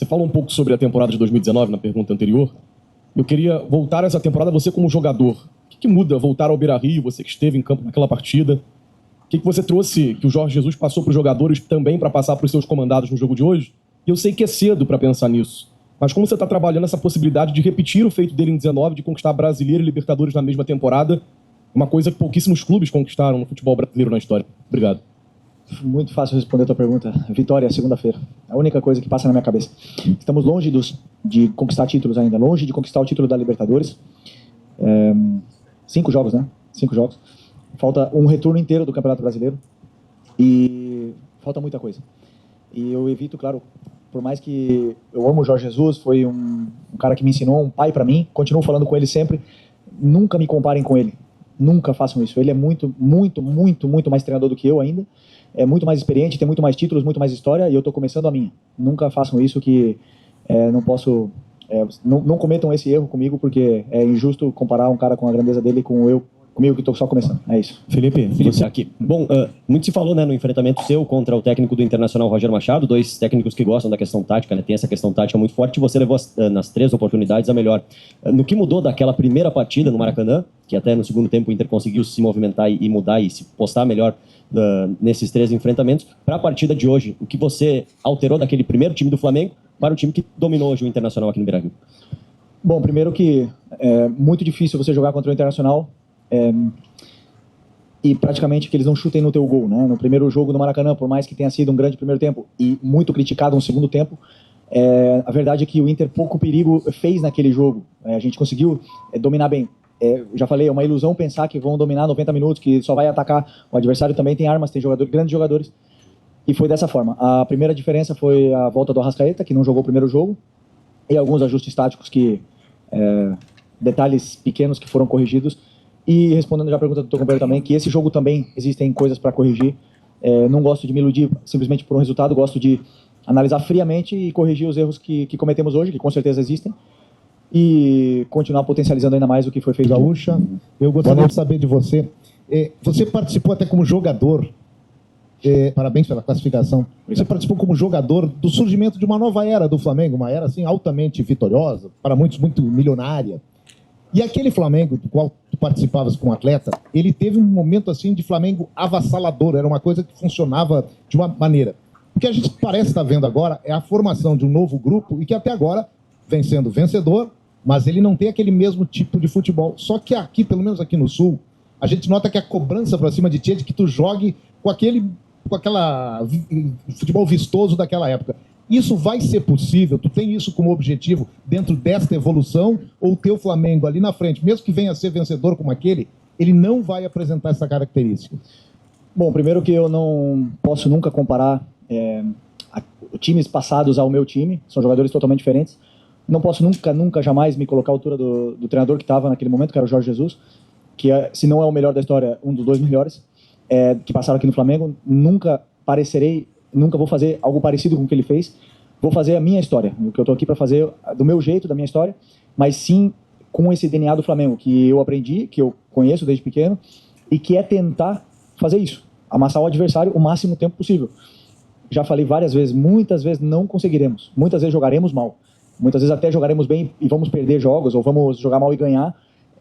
Você falou um pouco sobre a temporada de 2019 na pergunta anterior. Eu queria voltar a essa temporada, você como jogador. O que muda voltar ao Beira-Rio, você que esteve em campo naquela partida? O que você trouxe, que o Jorge Jesus passou para os jogadores também para passar para os seus comandados no jogo de hoje? E eu sei que é cedo para pensar nisso. Mas como você está trabalhando essa possibilidade de repetir o feito dele em 19, de conquistar Brasileiro e Libertadores na mesma temporada? Uma coisa que pouquíssimos clubes conquistaram no futebol brasileiro na história. Obrigado. Muito fácil responder a tua pergunta. Vitória, segunda-feira. A única coisa que passa na minha cabeça. Estamos longe de conquistar títulos ainda. Longe de conquistar o título da Libertadores. 5 jogos, né? 5 jogos. Falta um retorno inteiro do Campeonato Brasileiro. E falta muita coisa. E eu evito, claro, por mais que eu amo o Jorge Jesus, foi um cara que me ensinou, um pai para mim. Continuo falando com ele sempre. Nunca me comparem com ele. Nunca façam isso. Ele é muito, muito, muito, muito mais treinador do que eu ainda. É muito mais experiente, tem muito mais títulos, muito mais história, e eu estou começando a minha. Nunca façam isso, que não posso... não cometam esse erro comigo, porque é injusto comparar um cara com a grandeza dele comigo que estou só começando. É isso. Felipe, você aqui. Bom, muito se falou, né, no enfrentamento seu contra o técnico do Internacional, Roger Machado, 2 técnicos que gostam da questão tática, né, tem essa questão tática muito forte, e você levou nas 3 oportunidades a melhor. No que mudou daquela primeira partida no Maracanã, que até no segundo tempo o Inter conseguiu se movimentar e mudar e se postar melhor nesses 3 enfrentamentos, para a partida de hoje, o que você alterou daquele primeiro time do Flamengo para o time que dominou hoje o Internacional aqui no Beira-Rio? Bom, primeiro que é muito difícil você jogar contra o Internacional e praticamente que eles não chutem no teu gol, né? No primeiro jogo do Maracanã, por mais que tenha sido um grande primeiro tempo e muito criticado um segundo tempo, a verdade é que o Inter pouco perigo fez naquele jogo. A gente conseguiu dominar bem. Já falei, é uma ilusão pensar que vão dominar 90 minutos, que só vai atacar. O adversário também tem armas, tem grandes jogadores. E foi dessa forma. A primeira diferença foi a volta do Arrascaeta, que não jogou o primeiro jogo, e alguns ajustes táticos detalhes pequenos que foram corrigidos. E respondendo já a pergunta do teu companheiro também, que esse jogo também existem coisas para corrigir. Não gosto de me iludir simplesmente por um resultado, gosto de analisar friamente e corrigir os erros que cometemos hoje, que com certeza existem, e continuar potencializando ainda mais o que foi feito. Gaúcha, eu gostaria de saber de você. Você participou até como jogador, parabéns pela classificação. Você participou como jogador do surgimento de uma nova era do Flamengo, uma era assim altamente vitoriosa, para muitos muito milionária. E aquele Flamengo do qual tu participavas como atleta, ele teve um momento assim de Flamengo avassalador, era uma coisa que funcionava de uma maneira. O que a gente parece estar vendo agora é a formação de um novo grupo e que até agora vem sendo vencedor, mas ele não tem aquele mesmo tipo de futebol. Só que aqui, pelo menos aqui no Sul, a gente nota que a cobrança para cima de ti é de que tu jogue com aquela futebol vistoso daquela época. Isso vai ser possível? Tu tem isso como objetivo dentro desta evolução? Ou o teu Flamengo ali na frente, mesmo que venha a ser vencedor como aquele, ele não vai apresentar essa característica? Bom, primeiro que eu não posso nunca comparar times passados ao meu time. São jogadores totalmente diferentes. Não posso nunca, jamais me colocar à altura do treinador que estava naquele momento, que era o Jorge Jesus, que se não é o melhor da história, um dos 2 melhores, que passaram aqui no Flamengo. Nunca vou fazer algo parecido com o que ele fez. Vou fazer a minha história, o que eu estou aqui para fazer do meu jeito, da minha história, mas sim com esse DNA do Flamengo, que eu aprendi, que eu conheço desde pequeno, e que é tentar fazer isso, amassar o adversário o máximo tempo possível. Já falei várias vezes, muitas vezes não conseguiremos, muitas vezes jogaremos mal, muitas vezes até jogaremos bem e vamos perder jogos, ou vamos jogar mal e ganhar.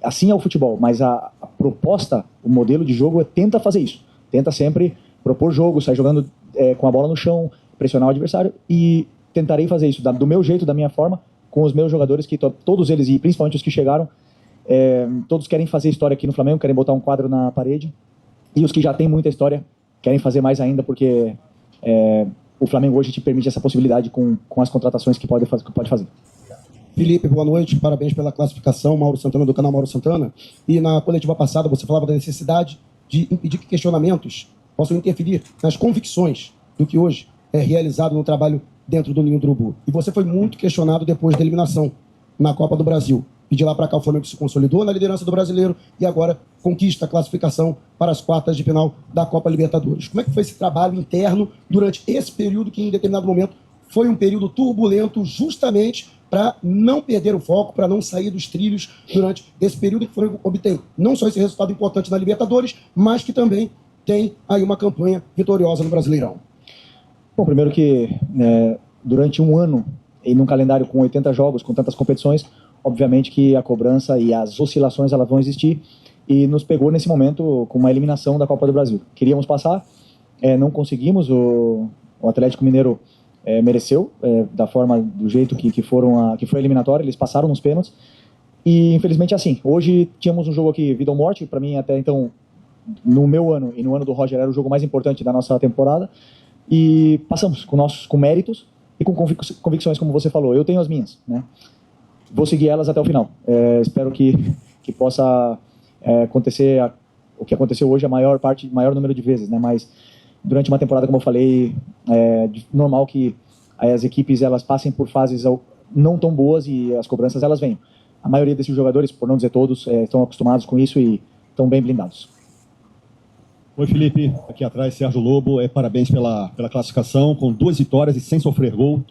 Assim é o futebol, mas a proposta, o modelo de jogo tenta fazer isso, tenta sempre propor jogo, sair jogando com a bola no chão, pressionar o adversário, e tentarei fazer isso do meu jeito, da minha forma, com os meus jogadores, que todos eles, e principalmente os que chegaram, todos querem fazer história aqui no Flamengo, querem botar um quadro na parede, e os que já têm muita história querem fazer mais ainda, porque o Flamengo hoje te permite essa possibilidade com as contratações que pode fazer. Felipe, boa noite, parabéns pela classificação, Mauro Santana, do canal Mauro Santana. E na coletiva passada você falava da necessidade de impedir que questionamentos possam interferir nas convicções do que hoje é realizado no trabalho dentro do Ninho do Urubu. E você foi muito questionado depois da eliminação na Copa do Brasil. E de lá para cá o Flamengo se consolidou na liderança do Brasileiro e agora conquista a classificação para as quartas de final da Copa Libertadores. Como é que foi esse trabalho interno durante esse período que em determinado momento foi um período turbulento justamente para não perder o foco, para não sair dos trilhos durante esse período que o Flamengo obtém não só esse resultado importante na Libertadores, mas que também tem aí uma campanha vitoriosa no Brasileirão? Bom, primeiro que durante um ano e num calendário com 80 jogos, com tantas competições, obviamente que a cobrança e as oscilações elas vão existir, e nos pegou nesse momento com uma eliminação da Copa do Brasil. Queríamos passar, não conseguimos, o Atlético Mineiro mereceu, da forma, do jeito que foi a eliminatória, eles passaram nos pênaltis, e infelizmente assim, hoje tínhamos um jogo aqui, vida ou morte, para mim até então, no meu ano e no ano do Roger, era o jogo mais importante da nossa temporada, e passamos com méritos e com convicções, como você falou. Eu tenho as minhas, né? Vou seguir elas até o final. Espero que possa acontecer o que aconteceu hoje, maior número de vezes, né? Mas durante uma temporada, como eu falei, normal que as equipes elas passem por fases não tão boas e as cobranças elas venham. A maioria desses jogadores, por não dizer todos, estão acostumados com isso e estão bem blindados. Oi, Felipe. Aqui atrás, Sérgio Lobo. Parabéns pela classificação, com 2 vitórias e sem sofrer gol.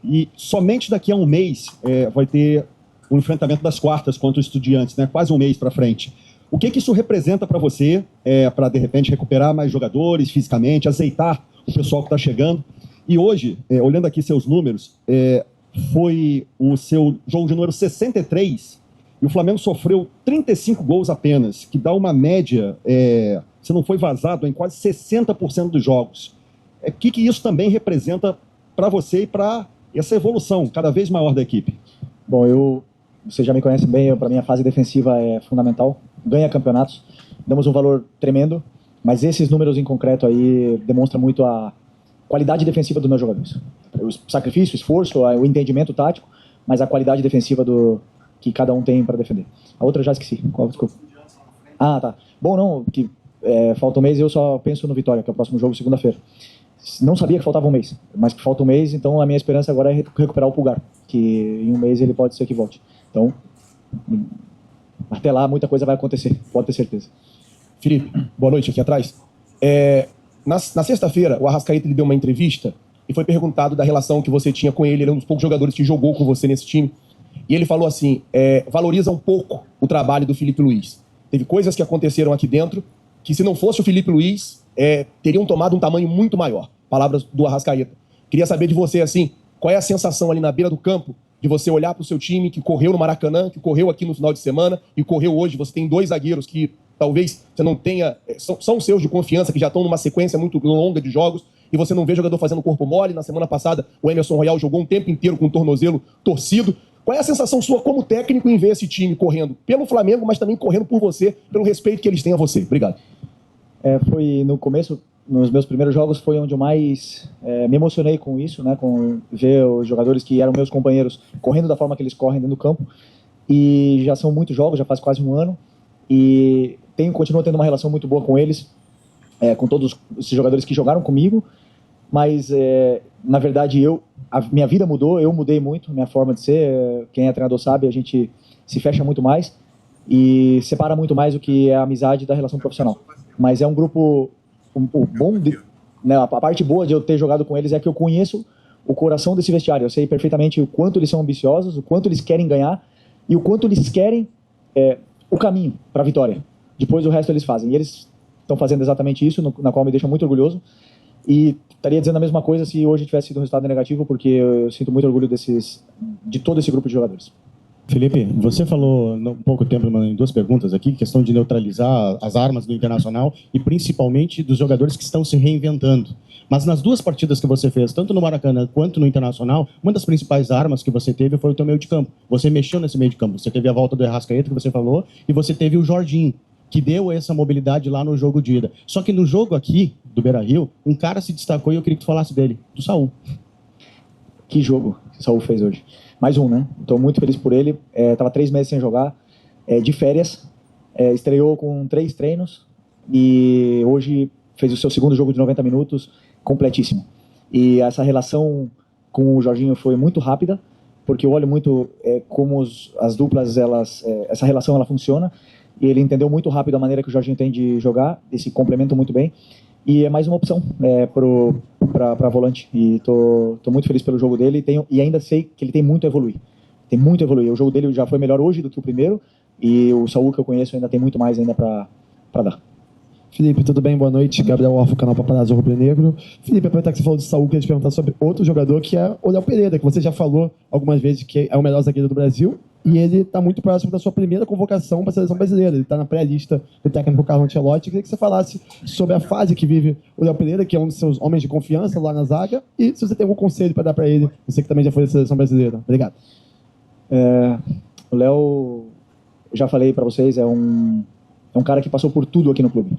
E somente daqui a um mês vai ter o enfrentamento das quartas contra os Estudiantes, né? Quase um mês para frente. O que isso representa para você, para de repente recuperar mais jogadores fisicamente, azeitar o pessoal que está chegando? E hoje, olhando aqui seus números, foi o seu jogo de número 63 e o Flamengo sofreu 35 gols apenas, que dá uma média, se não foi vazado, em quase 60% dos jogos. O que isso também representa para você e para essa evolução cada vez maior da equipe? Bom, você já me conhece bem, para mim a fase defensiva é fundamental, ganha campeonatos, damos um valor tremendo, mas esses números em concreto aí demonstram muito a qualidade defensiva dos meus jogadores. O sacrifício, o esforço, o entendimento tático, mas a qualidade defensiva que cada um tem para defender. A outra eu já esqueci. Qual? Desculpa. Ah, tá. Bom, não, que falta um mês e eu só penso no Vitória, que é o próximo jogo, segunda-feira. Não sabia que faltava um mês, mas que falta um mês, então a minha esperança agora é recuperar o Pulgar, que em um mês ele pode ser que volte. Então, até lá muita coisa vai acontecer, pode ter certeza. Felipe, boa noite, aqui atrás. Na sexta-feira, o Arrascaeta ele deu uma entrevista e foi perguntado da relação que você tinha com ele. Ele é um dos poucos jogadores que jogou com você nesse time. E ele falou assim, valoriza um pouco o trabalho do Felipe Luiz. Teve coisas que aconteceram aqui dentro que, se não fosse o Felipe Luiz, teriam tomado um tamanho muito maior. Palavras do Arrascaeta. Queria saber de você, assim, qual é a sensação ali na beira do campo de você olhar para o seu time que correu no Maracanã, que correu aqui no final de semana e correu hoje. Você tem 2 zagueiros que talvez você não tenha, são seus de confiança, que já estão numa sequência muito longa de jogos, e você não vê jogador fazendo corpo mole. Na semana passada, o Emerson Royal jogou um tempo inteiro com o tornozelo torcido. Qual é a sensação sua como técnico em ver esse time correndo pelo Flamengo, mas também correndo por você, pelo respeito que eles têm a você? Obrigado. Foi no começo, nos meus primeiros jogos, foi onde eu mais me emocionei com isso, né, com ver os jogadores que eram meus companheiros correndo da forma que eles correm dentro do campo. E já são muitos jogos, já faz quase um ano, e continuo tendo uma relação muito boa com eles, com todos esses jogadores que jogaram comigo, mas na verdade a minha vida mudou, eu mudei muito, minha forma de ser. Quem é treinador sabe, a gente se fecha muito mais e separa muito mais o que é a amizade da relação profissional. Mas é um grupo né, a parte boa de eu ter jogado com eles é que eu conheço o coração desse vestiário. Eu sei perfeitamente o quanto eles são ambiciosos, o quanto eles querem ganhar e o quanto eles querem o caminho para a vitória. Depois o resto eles fazem. E eles estão fazendo exatamente isso, na qual me deixa muito orgulhoso. E estaria dizendo a mesma coisa se hoje tivesse sido um resultado negativo, porque eu sinto muito orgulho de todo esse grupo de jogadores. Felipe, você falou há pouco tempo em 2 perguntas aqui, questão de neutralizar as armas do Internacional e principalmente dos jogadores que estão se reinventando. Mas nas 2 partidas que você fez, tanto no Maracanã quanto no Internacional, uma das principais armas que você teve foi o teu meio de campo. Você mexeu nesse meio de campo. Você teve a volta do Arrascaeta, que você falou, e você teve o Jorginho, que deu essa mobilidade lá no jogo de ida. Só que no jogo aqui, do Beira-Rio, um cara se destacou e eu queria que tu falasse dele, do Saul. Que jogo que o Saul fez hoje. Mais um, né? Estou muito feliz por ele. Estava 3 meses sem jogar, de férias. Estreou com 3 treinos e hoje fez o seu segundo jogo de 90 minutos, completíssimo. E essa relação com o Jorginho foi muito rápida, porque eu olho muito como as duplas, essa relação ela funciona. E ele entendeu muito rápido a maneira que o Jorginho tem de jogar, e se complementam muito bem. E é mais uma opção para volante. E tô muito feliz pelo jogo dele e ainda sei que ele tem muito a evoluir. Tem muito a evoluir. O jogo dele já foi melhor hoje do que o primeiro, e o Saul que eu conheço ainda tem muito mais ainda para dar. Felipe, tudo bem? Boa noite. Gabriel Orfo, canal Paparazzo Rubro Negro. Felipe, aproveitar que você falou de Saúl, queria te perguntar sobre outro jogador que é o Léo Pereira, que você já falou algumas vezes que é o melhor zagueiro do Brasil, e ele está muito próximo da sua primeira convocação para a seleção brasileira. Ele está na pré-lista do técnico Carlo Ancelotti. Eu queria que você falasse sobre a fase que vive o Léo Pereira, que é um dos seus homens de confiança lá na zaga, e se você tem algum conselho para dar para ele, você que também já foi da seleção brasileira. Obrigado. O Léo, já falei para vocês, é um cara que passou por tudo aqui no clube.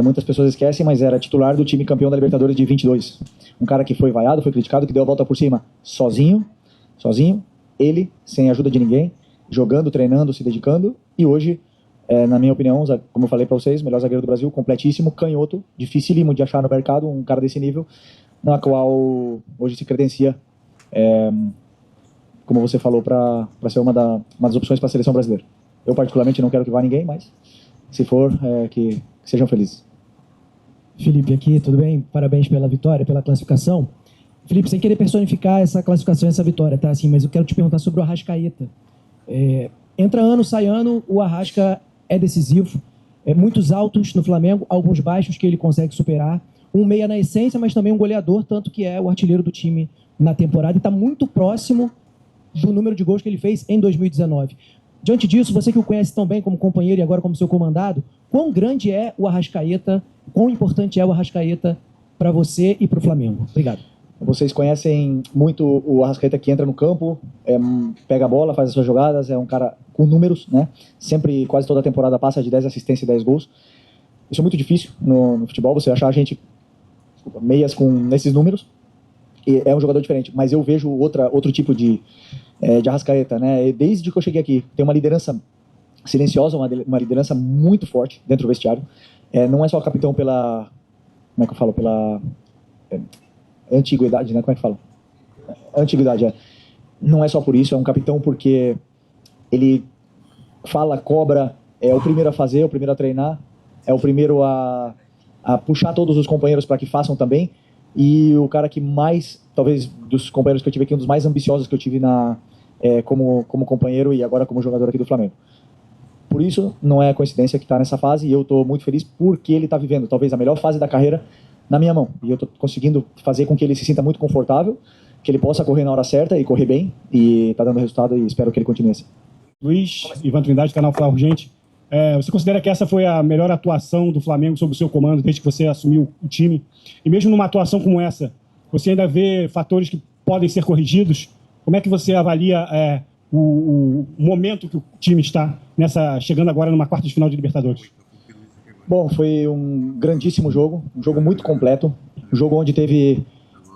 Muitas pessoas esquecem, mas era titular do time campeão da Libertadores de 22. Um cara que foi vaiado, foi criticado, que deu a volta por cima sozinho, ele, sem ajuda de ninguém, jogando, treinando, se dedicando, e hoje, na minha opinião, como eu falei para vocês, melhor zagueiro do Brasil, completíssimo, canhoto, dificílimo de achar no mercado, um cara desse nível, na qual hoje se credencia, como você falou, para ser uma das opções para a seleção brasileira. Eu, particularmente, não quero que vá ninguém, mas se for, que sejam felizes. Felipe aqui, tudo bem? Parabéns pela vitória, pela classificação. Felipe, sem querer personificar essa classificação e essa vitória, tá? Assim, mas eu quero te perguntar sobre o Arrascaeta. Entra ano, sai ano, o Arrasca é decisivo. Muitos altos no Flamengo, alguns baixos que ele consegue superar. Um meia na essência, mas também um goleador, tanto que é o artilheiro do time na temporada e está muito próximo do número de gols que ele fez em 2019. Diante disso, você que o conhece tão bem como companheiro e agora como seu comandado, quão grande é o Arrascaeta, quão importante é o Arrascaeta para você e para o Flamengo? Obrigado. Vocês conhecem muito o Arrascaeta, que entra no campo, pega a bola, faz as suas jogadas, é um cara com números, né? Sempre, quase toda a temporada passa de 10 assistências e 10 gols. Isso é muito difícil no futebol, você achar meias com esses números. E é um jogador diferente, mas eu vejo outro tipo de Arrascaeta, né? E desde que eu cheguei aqui, tem uma liderança silenciosa, uma liderança muito forte dentro do vestiário. Não é só capitão pela... Como é que eu falo? Pela antiguidade, né? Como é que fala? Antiguidade, Não é só por isso, é um capitão porque ele fala, cobra, é o primeiro a fazer, é o primeiro a treinar, é o primeiro a puxar todos os companheiros para que façam também. E o cara que mais, talvez dos companheiros que eu tive aqui, um dos mais ambiciosos que eu tive como companheiro e agora como jogador aqui do Flamengo. Por isso, não é coincidência que está nessa fase, e eu estou muito feliz porque ele está vivendo talvez a melhor fase da carreira na minha mão. E eu estou conseguindo fazer com que ele se sinta muito confortável, que ele possa correr na hora certa e correr bem, e está dando resultado e espero que ele continue assim. Luiz, Ivan Trindade, canal Fla Urgente. Você considera que essa foi a melhor atuação do Flamengo sob o seu comando desde que você assumiu o time? E mesmo numa atuação como essa, você ainda vê fatores que podem ser corrigidos? Como é que você avalia o momento que o time está chegando agora numa quarta de final de Libertadores? Bom, foi um grandíssimo jogo, um jogo muito completo, um jogo onde teve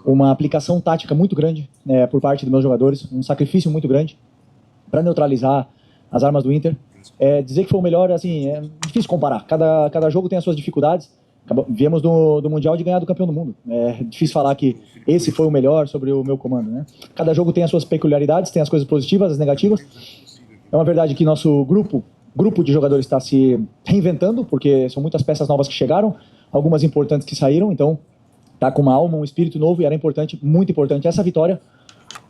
uma aplicação tática muito grande por parte dos meus jogadores, um sacrifício muito grande para neutralizar as armas do Inter. Dizer que foi o melhor, assim, é difícil comparar. Cada jogo tem as suas dificuldades. Viemos do Mundial de ganhar do campeão do mundo. É difícil falar que esse foi o melhor sobre o meu comando, né? Cada jogo tem as suas peculiaridades, tem as coisas positivas, as negativas. É uma verdade que nosso grupo de jogadores está se reinventando, porque são muitas peças novas que chegaram, algumas importantes que saíram, então tá com uma alma, um espírito novo, e era importante, muito importante, essa vitória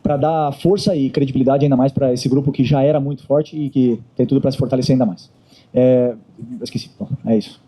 para dar força e credibilidade ainda mais para esse grupo que já era muito forte e que tem tudo para se fortalecer ainda mais. Esqueci, bom, é isso.